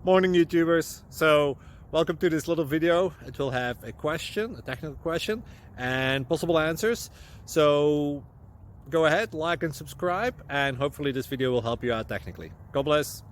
Morning YouTubers. So welcome to this little video. It will have a question, a technical question, and possible answers. So go ahead, like and subscribe, and hopefully this video will help you out technically. God bless.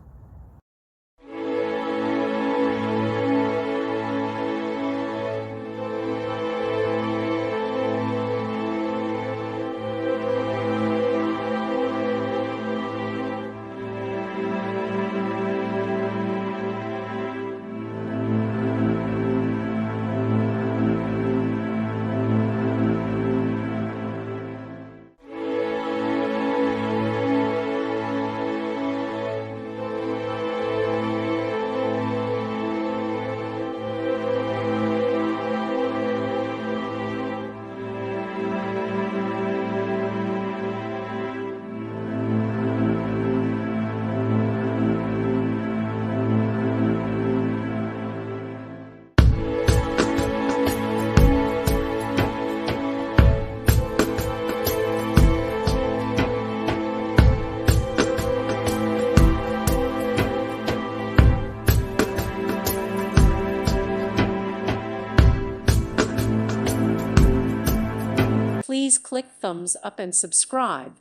Please click thumbs up and subscribe.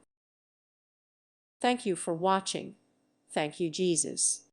Thank you for watching. Thank you, Jesus.